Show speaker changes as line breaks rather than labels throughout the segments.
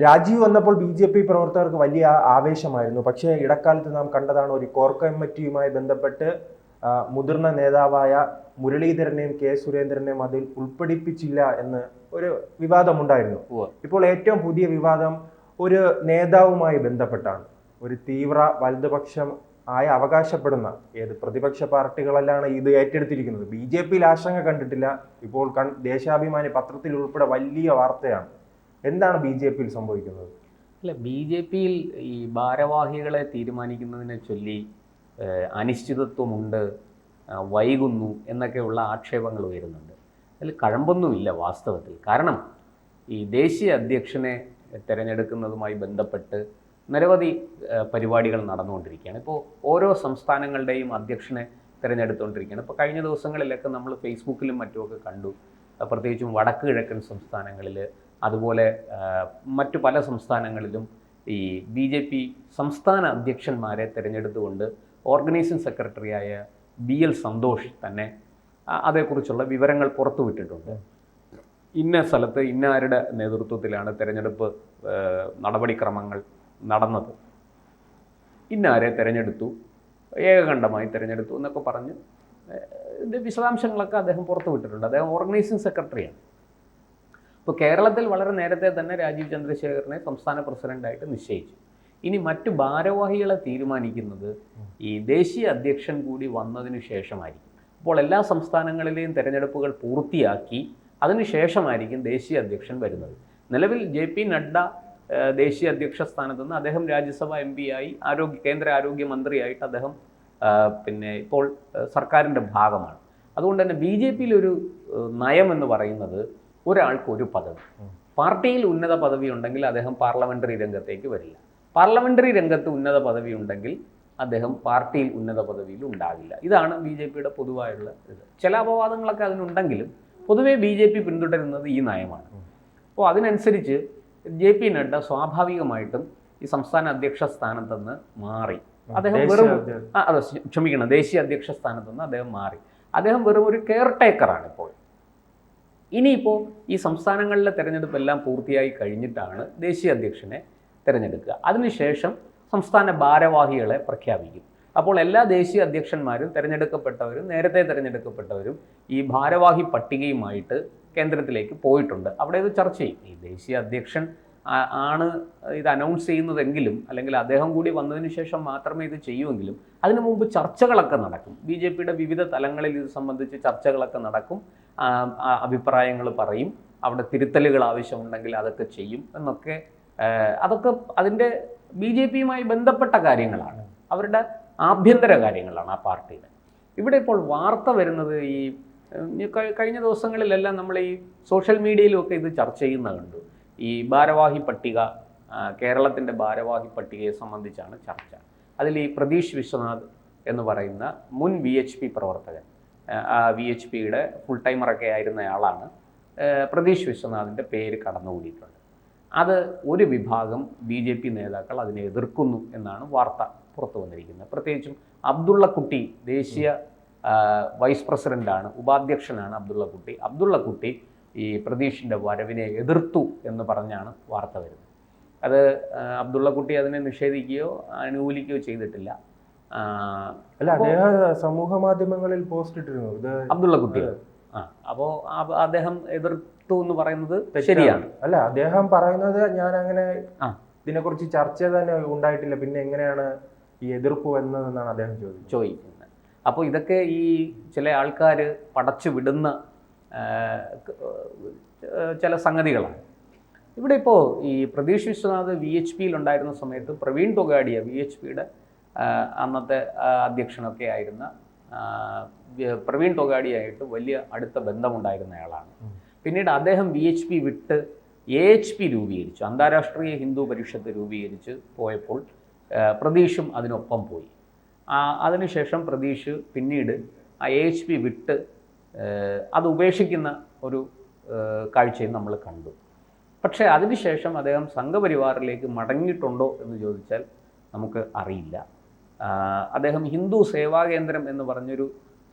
രാജീവ് വന്നപ്പോൾ ബി.ജെ.പി. പ്രവർത്തകർക്ക് വലിയ ആവേശമായിരുന്നു. പക്ഷേ ഇടക്കാലത്ത് നാം കണ്ടതാണ് ഒരു കോർ കമ്മിറ്റിയുമായി ബന്ധപ്പെട്ട് മുതിർന്ന നേതാവായ മുരളീധരനെയും കെ സുരേന്ദ്രനെയും അതിൽ ഉൾപ്പെടുപ്പിച്ചില്ല എന്ന് ഒരു വിവാദമുണ്ടായിരുന്നു. ഇപ്പോൾ ഏറ്റവും പുതിയ വിവാദം ഒരു നേതാവുമായി ബന്ധപ്പെട്ടാണ്. ഒരു തീവ്ര വലതുപക്ഷം ആയി അവകാശപ്പെടുന്ന പ്രതിപക്ഷ പാർട്ടികളെല്ലാം ഇത് ഏറ്റെടുത്തിരിക്കുന്നത്. ബി.ജെ.പിയിൽ ആശങ്ക കണ്ടിട്ടില്ല. ഇപ്പോൾ ദേശാഭിമാനി പത്രത്തിൽ ഉൾപ്പെടെ വലിയ വാർത്തയാണ്. എന്താണ് ബി.ജെ.പിയിൽ സംഭവിക്കുന്നത്?
അല്ല, ബി.ജെ.പിയിൽ ഈ ഭാരവാഹികളെ തീരുമാനിക്കുന്നതിനെ ചൊല്ലി അനിശ്ചിതത്വമുണ്ട്, വൈകുന്നു എന്നൊക്കെയുള്ള ആക്ഷേപങ്ങൾ ഉയരുന്നുണ്ട്. അതിൽ കഴമ്പൊന്നുമില്ല വാസ്തവത്തിൽ. കാരണം ഈ ദേശീയ അധ്യക്ഷനെ തിരഞ്ഞെടുക്കുന്നതുമായി ബന്ധപ്പെട്ട് നിരവധി പരിപാടികൾ നടന്നുകൊണ്ടിരിക്കുകയാണ്. ഇപ്പോൾ ഓരോ സംസ്ഥാനങ്ങളുടെയും അധ്യക്ഷനെ തിരഞ്ഞെടുത്തുകൊണ്ടിരിക്കുകയാണ്. ഇപ്പോൾ കഴിഞ്ഞ ദിവസങ്ങളിലൊക്കെ നമ്മൾ ഫേസ്ബുക്കിലും മറ്റുമൊക്കെ കണ്ടു, പ്രത്യേകിച്ചും വടക്ക് കിഴക്കൻ സംസ്ഥാനങ്ങളിൽ, അതുപോലെ മറ്റു പല സംസ്ഥാനങ്ങളിലും ഈ ബി.ജെ.പി. സംസ്ഥാന അധ്യക്ഷന്മാരെ തിരഞ്ഞെടുത്തുകൊണ്ട് ഓർഗനൈസിംഗ് സെക്രട്ടറിയായ BL സന്തോഷ് തന്നെ അതേക്കുറിച്ചുള്ള വിവരങ്ങൾ പുറത്തുവിട്ടിട്ടുണ്ട്. ഇന്ന സ്ഥലത്ത് ഇന്നാരുടെ നേതൃത്വത്തിലാണ് തിരഞ്ഞെടുപ്പ് നടപടിക്രമങ്ങൾ നടന്നത്, ഇന്നാരെ തിരഞ്ഞെടുത്തു, ഏകകണ്ഠമായി തിരഞ്ഞെടുത്തു എന്നൊക്കെ പറഞ്ഞ് ഇതിൻ്റെ വിശദാംശങ്ങളൊക്കെ അദ്ദേഹം പുറത്തുവിട്ടിട്ടുണ്ട്. അദ്ദേഹം ഓർഗനൈസിംഗ് സെക്രട്ടറിയാണ്. ഇപ്പോൾ കേരളത്തിൽ വളരെ നേരത്തെ തന്നെ രാജീവ് ചന്ദ്രശേഖരനെ സംസ്ഥാന പ്രസിഡൻ്റായിട്ട് നിശ്ചയിച്ചു. ഇനി മറ്റു ഭാരവാഹികളെ തീരുമാനിക്കുന്നത് ഈ ദേശീയ അധ്യക്ഷൻ കൂടി വന്നതിന് ശേഷമായിരിക്കും. അപ്പോൾ എല്ലാ സംസ്ഥാനങ്ങളിലെയും തിരഞ്ഞെടുപ്പുകൾ പൂർത്തിയാക്കി അതിനുശേഷമായിരിക്കും ദേശീയ അധ്യക്ഷൻ വരുന്നത്. നിലവിൽ JP നഡ്ഡ ദേശീയ അധ്യക്ഷ സ്ഥാനത്ത് നിന്ന് അദ്ദേഹം രാജ്യസഭ MP ആയി കേന്ദ്ര ആരോഗ്യമന്ത്രിയായിട്ട് അദ്ദേഹം ഇപ്പോൾ സർക്കാരിൻ്റെ ഭാഗമാണ്. അതുകൊണ്ട് തന്നെ BJPയിൽ ഒരു നയം എന്ന് പറയുന്നത് ഒരാൾക്ക് ഒരു പദവി. പാർട്ടിയിൽ ഉന്നത പദവി ഉണ്ടെങ്കിൽ അദ്ദേഹം പാർലമെൻ്ററി രംഗത്തേക്ക് വരില്ല. പാർലമെൻ്ററി രംഗത്ത് ഉന്നത പദവി ഉണ്ടെങ്കിൽ അദ്ദേഹം പാർട്ടിയിൽ ഉന്നത പദവിയിൽ ഉണ്ടാകില്ല. ഇതാണ് BJPയുടെ പൊതുവായുള്ള ഇത്. ചില അപവാദങ്ങളൊക്കെ അതിനുണ്ടെങ്കിലും പൊതുവെ BJP പിന്തുടരുന്നത് ഈ നയമാണ്. അപ്പോൾ അതിനനുസരിച്ച് JP നഡ്ഡ സ്വാഭാവികമായിട്ടും ഈ സംസ്ഥാന അധ്യക്ഷ സ്ഥാനത്തുനിന്ന് മാറി. അദ്ദേഹം ദേശീയ അധ്യക്ഷ സ്ഥാനത്തുനിന്ന് അദ്ദേഹം മാറി. അദ്ദേഹം വെറും ഒരു കെയർ ടേക്കറാണ് ഇപ്പോൾ. ഇനിയിപ്പോൾ ഈ സംസ്ഥാനങ്ങളിലെ തിരഞ്ഞെടുപ്പെല്ലാം പൂർത്തിയായി കഴിഞ്ഞിട്ടാണ് ദേശീയ അധ്യക്ഷനെ തിരഞ്ഞെടുക്കുക. അതിനുശേഷം സംസ്ഥാന ഭാരവാഹികളെ പ്രഖ്യാപിക്കും. അപ്പോൾ എല്ലാ ദേശീയ അധ്യക്ഷന്മാരും തിരഞ്ഞെടുക്കപ്പെട്ടവരും നേരത്തെ തിരഞ്ഞെടുക്കപ്പെട്ടവരും ഈ ഭാരവാഹി പട്ടികയുമായിട്ട് കേന്ദ്രത്തിലേക്ക് പോയിട്ടുണ്ട്. അവിടെ ഇത് ചർച്ച ചെയ്യും. ഈ ദേശീയ അധ്യക്ഷൻ ആണ് ഇത് അനൗൺസ് ചെയ്യുന്നതെങ്കിലും, അല്ലെങ്കിൽ അദ്ദേഹം കൂടി വന്നതിന് ശേഷം മാത്രമേ ഇത് ചെയ്യുമെങ്കിലും അതിനു മുമ്പ് ചർച്ചകളൊക്കെ നടക്കും. BJPയുടെ വിവിധ തലങ്ങളിൽ ഇത് സംബന്ധിച്ച് ചർച്ചകളൊക്കെ നടക്കും. അഭിപ്രായങ്ങൾ പറയും. അവിടെ തിരുത്തലുകൾ ആവശ്യമുണ്ടെങ്കിൽ അതൊക്കെ ചെയ്യും എന്നൊക്കെ. അതൊക്കെ അതിൻ്റെ BJPയുമായി ബന്ധപ്പെട്ട കാര്യങ്ങളാണ്, അവരുടെ ആഭ്യന്തര കാര്യങ്ങളാണ് ആ പാർട്ടിയുടെ. ഇവിടെ ഇപ്പോൾ വാർത്ത വരുന്നത് ഈ കഴിഞ്ഞ ദിവസങ്ങളിലെല്ലാം നമ്മൾ ഈ സോഷ്യൽ മീഡിയയിലുമൊക്കെ ഇത് ചർച്ച ചെയ്യുന്ന കണ്ടു. ഈ ഭാരവാഹി പട്ടിക, കേരളത്തിൻ്റെ ഭാരവാഹി പട്ടികയെ സംബന്ധിച്ചാണ് ചർച്ച. അതിൽ ഈ പ്രതീഷ് വിശ്വനാഥ് എന്ന് പറയുന്ന മുൻ VHP പ്രവർത്തകൻ, VHPയുടെ ഫുൾ ടൈമറൊക്കെ ആയിരുന്നയാളാണ്, പ്രതീഷ് വിശ്വനാഥിൻ്റെ പേര് കടന്നുകൂടിയിട്ടുണ്ട്. അത് ഒരു വിഭാഗം BJP നേതാക്കൾ അതിനെ എതിർക്കുന്നു എന്നാണ് വാർത്ത പുറത്തു വന്നിരിക്കുന്നത്. പ്രത്യേകിച്ചും അബ്ദുള്ളക്കുട്ടി ദേശീയ വൈസ് പ്രസിഡൻ്റാണ്, ഉപാധ്യക്ഷനാണ് അബ്ദുള്ളക്കുട്ടി ഈ പ്രതീഷിൻ്റെ വരവിനെ എതിർത്തു എന്ന് പറഞ്ഞാണ് വാർത്ത വരുന്നത്. അത് അബ്ദുള്ളക്കുട്ടി അതിനെ നിഷേധിക്കുകയോ അനുകൂലിക്കുകയോ ചെയ്തിട്ടില്ല.
അല്ല, അദ്ദേഹം സമൂഹ മാധ്യമങ്ങളിൽ പോസ്റ്റ് ഇട്ടിരുന്നു
അബ്ദുള്ളക്കുട്ടി. അപ്പോൾ അദ്ദേഹം എതിർത്തു എന്ന് പറയുന്നത് ശരിയാണ്.
അല്ല, അദ്ദേഹം പറയുന്നത് ഞാൻ അങ്ങനെ ഇതിനെക്കുറിച്ച് ചർച്ച തന്നെ ഉണ്ടായിട്ടില്ല, പിന്നെ എങ്ങനെയാണ് ഈ എതിർപ്പ് വന്നതെന്നാണ് അദ്ദേഹം ചോദിക്കുന്നത്.
അപ്പോൾ ഇതൊക്കെ ഈ ചില ആൾക്കാർ പടച്ചു വിടുന്ന ചില സംഗതികളാണ്. ഇവിടെ ഇപ്പോൾ ഈ പ്രതീഷ് വിശ്വനാഥ് VHPയിൽ ഉണ്ടായിരുന്ന സമയത്ത് പ്രവീൺ തൊഗാഡിയ VHPയുടെ അന്നത്തെ അധ്യക്ഷനൊക്കെ ആയിരുന്ന പ്രവീൺ തൊഗാഡിയായിട്ട് വലിയ അടുത്ത ബന്ധമുണ്ടായിരുന്നയാളാണ്. പിന്നീട് അദ്ദേഹം VHP വിട്ട് AHP രൂപീകരിച്ചു, അന്താരാഷ്ട്രീയ ഹിന്ദു പരിഷത്ത് രൂപീകരിച്ച് പോയപ്പോൾ പ്രതീഷും അതിനൊപ്പം പോയി. അതിനുശേഷം പ്രതീഷ് പിന്നീട് ആ AHP വിട്ട് അത് ഉപേക്ഷിക്കുന്ന ഒരു കാഴ്ചയും നമ്മൾ കണ്ടു. പക്ഷേ അതിനുശേഷം അദ്ദേഹം സംഘപരിവാറിലേക്ക് മടങ്ങിയിട്ടുണ്ടോ എന്ന് ചോദിച്ചാൽ നമുക്ക് അറിയില്ല. അദ്ദേഹം ഹിന്ദു സേവാ കേന്ദ്രം എന്ന് പറഞ്ഞൊരു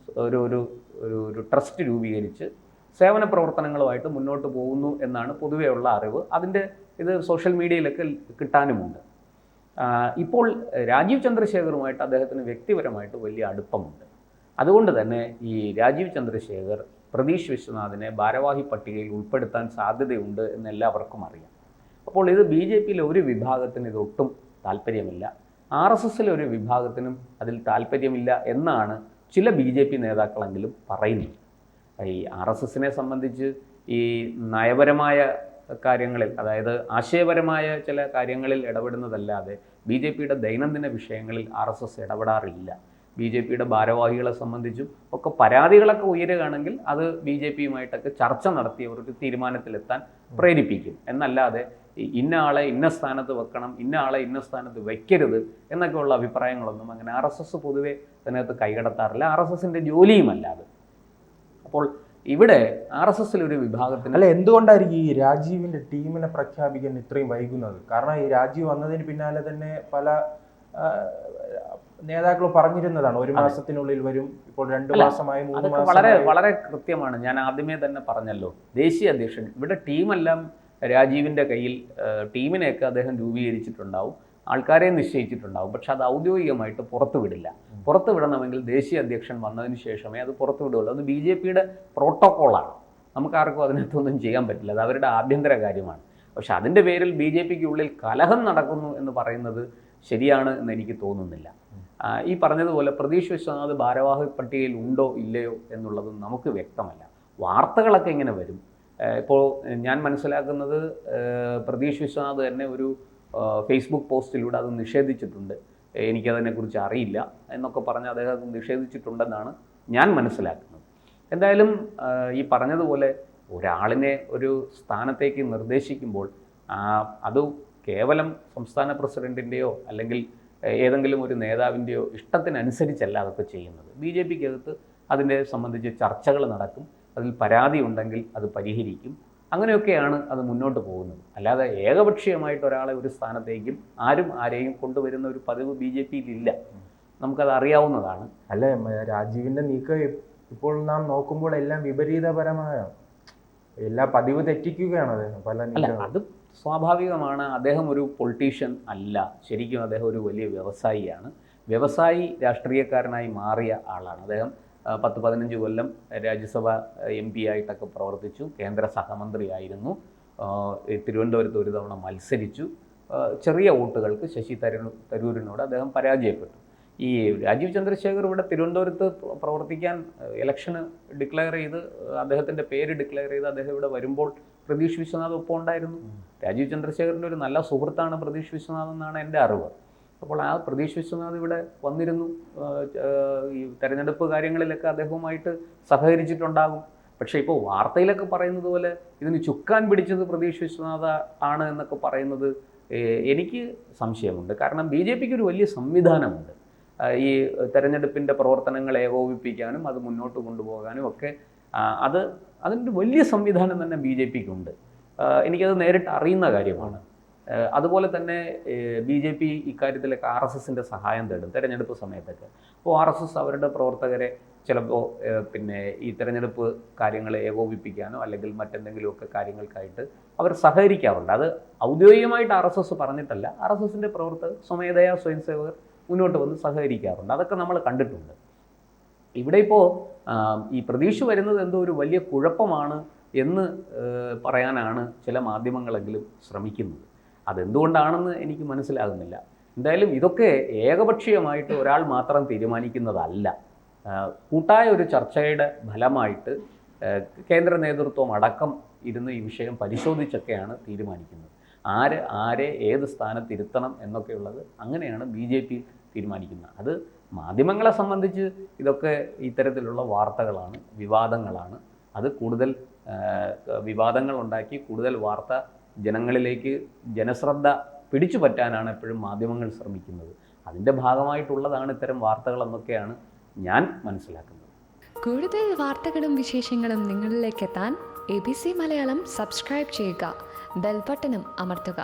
ഒരു ട്രസ്റ്റ് രൂപീകരിച്ച് സേവന പ്രവർത്തനങ്ങളുമായിട്ട് മുന്നോട്ട് പോകുന്നു എന്നാണ് പൊതുവെയുള്ള അറിവ്. അതിൻ്റെ ഇത് സോഷ്യൽ മീഡിയയിലൊക്കെ കിട്ടാനുമുണ്ട്. ഇപ്പോൾ രാജീവ് ചന്ദ്രശേഖറുമായിട്ട് അദ്ദേഹത്തിന് വ്യക്തിപരമായിട്ട് വലിയ അടുപ്പമുണ്ട്. അതുകൊണ്ട് തന്നെ ഈ രാജീവ് ചന്ദ്രശേഖർ പ്രതീഷ് വിശ്വനാഥിനെ ഭാരവാഹി പട്ടികയിൽ ഉൾപ്പെടുത്താൻ സാധ്യതയുണ്ട് എന്ന് എല്ലാവർക്കും അറിയാം. അപ്പോൾ ഇത് BJPയിലെ ഒരു വിഭാഗത്തിന് ഇതൊട്ടും താല്പര്യമില്ല, RSSലെ ഒരു വിഭാഗത്തിനും അതിൽ താല്പര്യമില്ല എന്നാണ് ചില BJP നേതാക്കളെങ്കിലും പറയുന്നത്. ഈ RSSനെ സംബന്ധിച്ച് ഈ നയപരമായ കാര്യങ്ങളിൽ, അതായത് ആശയപരമായ ചില കാര്യങ്ങളിൽ ഇടപെടുന്നതല്ലാതെ BJPയുടെ ദൈനംദിന വിഷയങ്ങളിൽ RSS ഇടപെടാറില്ല. BJPയുടെ ഭാരവാഹികളെ സംബന്ധിച്ചും ഒക്കെ പരാതികളൊക്കെ ഉയരുകയാണെങ്കിൽ അത് BJPയുമായിട്ടൊക്കെ ചർച്ച നടത്തി അവർക്ക് തീരുമാനത്തിലെത്താൻ പ്രേരിപ്പിക്കും എന്നല്ലാതെ ഇന്ന ആളെ ഇന്ന സ്ഥാനത്ത് വെക്കണം, ഇന്ന ആളെ ഇന്ന സ്ഥാനത്ത് വെക്കരുത് എന്നൊക്കെയുള്ള അഭിപ്രായങ്ങളൊന്നും അങ്ങനെ RSS പൊതുവെ അതിനകത്ത് കൈകടത്താറില്ല. RSSൻ്റെ ജോലിയുമല്ല അത്. അപ്പോൾ ഇവിടെ RSSലൊരു വിഭാഗത്തിന്
അല്ല, എന്തുകൊണ്ടായിരിക്കും ഈ രാജീവിന്റെ ടീമിനെ പ്രഖ്യാപിക്കാൻ ഇത്രയും വൈകുന്നത്? കാരണം ഈ രാജീവ് വന്നതിന് പിന്നാലെ തന്നെ പല നേതാക്കൾ പറഞ്ഞിരുന്നതാണ് 1 മാസത്തിനുള്ളിൽ വരും. ഇപ്പോൾ 2 മാസമായി, 3 മാസം.
വളരെ വളരെ കൃത്യമാണ്. ഞാൻ ആദ്യമേ തന്നെ പറഞ്ഞല്ലോ, ദേശീയ അധ്യക്ഷൻ ഇവിടെ ടീമെല്ലാം രാജീവിൻ്റെ കയ്യിൽ, ടീമിനെയൊക്കെ അദ്ദേഹം രൂപീകരിച്ചിട്ടുണ്ടാവും, ആൾക്കാരെ നിശ്ചയിച്ചിട്ടുണ്ടാവും. പക്ഷെ അത് ഔദ്യോഗികമായിട്ട് പുറത്തുവിടില്ല. പുറത്തുവിടണമെങ്കിൽ ദേശീയ അധ്യക്ഷൻ വന്നതിന് ശേഷമേ അത് പുറത്തുവിടുകയുള്ളൂ. അത് BJPയുടെ പ്രോട്ടോക്കോളാണ്. നമുക്കാർക്കും അതിനകത്തൊന്നും ചെയ്യാൻ പറ്റില്ല, അത് അവരുടെ ആഭ്യന്തര കാര്യമാണ്. പക്ഷെ അതിൻ്റെ പേരിൽ BJPക്കുള്ളിൽ കലഹം നടക്കുന്നു എന്ന് പറയുന്നത് ശരിയാണ് എന്ന് എനിക്ക് തോന്നുന്നില്ല. ഈ പറഞ്ഞതുപോലെ പ്രതീഷ് വിശ്വനാഥ് ഭാരവാഹി പട്ടികയിൽ ഉണ്ടോ ഇല്ലയോ എന്നുള്ളത് നമുക്ക് വ്യക്തമല്ല. വാർത്തകളൊക്കെ ഇങ്ങനെ വരും. ഇപ്പോൾ ഞാൻ മനസ്സിലാക്കുന്നത് പ്രതീഷ് വിശ്വനാഥ് തന്നെ ഒരു ഫേസ്ബുക്ക് പോസ്റ്റിലൂടെ അത് നിഷേധിച്ചിട്ടുണ്ട്. എനിക്കതിനെക്കുറിച്ച് അറിയില്ല എന്നൊക്കെ പറഞ്ഞ് അദ്ദേഹം നിഷേധിച്ചിട്ടുണ്ടെന്നാണ് ഞാൻ മനസ്സിലാക്കുന്നത്. എന്തായാലും ഈ പറഞ്ഞതുപോലെ ഒരാളിനെ ഒരു സ്ഥാനത്തേക്ക് നിർദ്ദേശിക്കുമ്പോൾ അത് കേവലം സംസ്ഥാന പ്രസിഡൻറ്റിൻ്റെയോ അല്ലെങ്കിൽ ഏതെങ്കിലും ഒരു നേതാവിൻ്റെയോ ഇഷ്ടത്തിനനുസരിച്ചല്ല അതൊക്കെ ചെയ്യുന്നത്. BJPക്കകത്ത് അതിനെ സംബന്ധിച്ച് ചർച്ചകൾ നടക്കും, അതിൽ പരാതി ഉണ്ടെങ്കിൽ അത് പരിഹരിക്കും. അങ്ങനെയൊക്കെയാണ് അത് മുന്നോട്ട് പോകുന്നത്. അല്ലാതെ ഏകപക്ഷീയമായിട്ട് ഒരാളെ ഒരു സ്ഥാനത്തേക്കും ആരെയും കൊണ്ടുവരുന്ന ഒരു പതിവ് BJPയിലില്ല. നമുക്കത് അറിയാവുന്നതാണ്.
അല്ല, രാജീവിന്റെ നീക്കം ഇപ്പോൾ നാം നോക്കുമ്പോൾ എല്ലാം വിപരീതപരമായ, എല്ലാ പതിവ് തെറ്റിക്കുകയാണ് അദ്ദേഹം പല നീക്കങ്ങളും.
അത് സ്വാഭാവികമാണ്. അദ്ദേഹം ഒരു പൊളിറ്റീഷ്യൻ അല്ല, ശരിക്കും അദ്ദേഹം ഒരു വലിയ വ്യവസായിയാണ്. വ്യവസായി രാഷ്ട്രീയക്കാരനായി മാറിയ ആളാണ് അദ്ദേഹം. 10-15 കൊല്ലം രാജ്യസഭ MP ആയിട്ടൊക്കെ പ്രവർത്തിച്ചു, കേന്ദ്ര സഹമന്ത്രിയായിരുന്നു, തിരുവനന്തപുരത്ത് ഒരു തവണ മത്സരിച്ചു. ചെറിയ വോട്ടുകൾക്ക് ശശി തരൂരിനോട് അദ്ദേഹം പരാജയപ്പെട്ടു. ഈ രാജീവ് ചന്ദ്രശേഖർ ഇവിടെ തിരുവനന്തപുരത്ത് പ്രവർത്തിക്കാൻ ഇലക്ഷന് ഡിക്ലെയർ ചെയ്ത്, അദ്ദേഹത്തിൻ്റെ പേര് ഡിക്ലെയർ ചെയ്ത് അദ്ദേഹം ഇവിടെ വരുമ്പോൾ പ്രതീഷ് വിശ്വനാഥ് ഒപ്പം ഉണ്ടായിരുന്നു. രാജീവ് ചന്ദ്രശേഖറിൻ്റെ ഒരു നല്ല സുഹൃത്താണ് പ്രതീഷ് വിശ്വനാഥ് എന്നാണ് എൻ്റെ അറിവ്. അപ്പോൾ ആ പ്രതീഷ് വിശ്വനാഥ് ഇവിടെ വന്നിരുന്നു, ഈ തെരഞ്ഞെടുപ്പ് കാര്യങ്ങളിലൊക്കെ അദ്ദേഹവുമായിട്ട് സഹകരിച്ചിട്ടുണ്ടാകും. പക്ഷേ ഇപ്പോൾ വാർത്തയിലൊക്കെ പറയുന്നത് പോലെ ഇതിന് ചുക്കാൻ പിടിച്ചത് പ്രതീഷ് വിശ്വനാഥ് ആണ് എന്നൊക്കെ പറയുന്നത് എനിക്ക് സംശയമുണ്ട്. കാരണം BJPക്ക് ഒരു വലിയ സംവിധാനമുണ്ട്. ഈ തെരഞ്ഞെടുപ്പിൻ്റെ പ്രവർത്തനങ്ങൾ ഏകോപിപ്പിക്കാനും അത് മുന്നോട്ട് കൊണ്ടുപോകാനും ഒക്കെ അതിൻ്റെ വലിയ സംവിധാനം തന്നെ BJPക്കുണ്ട്. എനിക്കത് നേരിട്ട് അറിയുന്ന കാര്യമാണ്. അതുപോലെ തന്നെ BJP ഇക്കാര്യത്തിലൊക്കെ RSSൻ്റെ സഹായം തേടും തെരഞ്ഞെടുപ്പ് സമയത്തൊക്കെ. അപ്പോൾ RSS അവരുടെ പ്രവർത്തകരെ ചിലപ്പോൾ പിന്നെ ഈ തെരഞ്ഞെടുപ്പ് കാര്യങ്ങളെ ഏകോപിപ്പിക്കാനോ അല്ലെങ്കിൽ മറ്റെന്തെങ്കിലുമൊക്കെ കാര്യങ്ങൾക്കായിട്ട് അവർ സഹകരിക്കാറുണ്ട്. അത് ഔദ്യോഗികമായിട്ട് RSS പറഞ്ഞിട്ടല്ല, RSSൻ്റെ പ്രവർത്തകർ സ്വമേധയാ സ്വയംസേവകർ മുന്നോട്ട് വന്ന് സഹകരിക്കാറുണ്ട്. അതൊക്കെ നമ്മൾ കണ്ടിട്ടുണ്ട്. ഇവിടെ ഇപ്പോൾ ഈ പ്രതീക്ഷ വരുന്നത് എന്തോ ഒരു വലിയ കുഴപ്പമാണ് എന്ന് പറയാനാണ് ചില മാധ്യമങ്ങളെങ്കിലും ശ്രമിക്കുന്നത്. അതെന്തുകൊണ്ടാണെന്ന് എനിക്ക് മനസ്സിലാകുന്നില്ല. എന്തായാലും ഇതൊക്കെ ഏകപക്ഷീയമായിട്ട് ഒരാൾ മാത്രം തീരുമാനിക്കുന്നതല്ല. കൂട്ടായ ഒരു ചർച്ചയുടെ ഫലമായിട്ട് കേന്ദ്ര നേതൃത്വം അടക്കം ഇരുന്ന് ഈ വിഷയം പരിശോധിച്ചൊക്കെയാണ് തീരുമാനിക്കുന്നത്. ആരെ ഏത് സ്ഥാനത്തിരുത്തണം എന്നൊക്കെയുള്ളത് അങ്ങനെയാണ് BJP തീരുമാനിക്കുന്നത്. അത് മാധ്യമങ്ങളെ സംബന്ധിച്ച് ഇതൊക്കെ ഇത്തരത്തിലുള്ള വാർത്തകളാണ്, വിവാദങ്ങളാണ്. അത് കൂടുതൽ വിവാദങ്ങൾ ഉണ്ടാക്കി കൂടുതൽ വാർത്ത ജനങ്ങളിലേക്ക്, ജനശ്രദ്ധ പിടിച്ചു പറ്റാനാണ് എപ്പോഴും മാധ്യമങ്ങൾ ശ്രമിക്കുന്നത്. അതിൻ്റെ ഭാഗമായിട്ടുള്ളതാണ് ഇത്തരം വാർത്തകളെന്നൊക്കെയാണ് ഞാൻ മനസ്സിലാക്കുന്നത്.
കൂടുതൽ വാർത്തകളും വിശേഷങ്ങളും നിങ്ങളിലേക്ക് എത്താൻ ABC മലയാളം സബ്സ്ക്രൈബ് ചെയ്യുക, ബെൽ ബട്ടണും അമർത്തുക.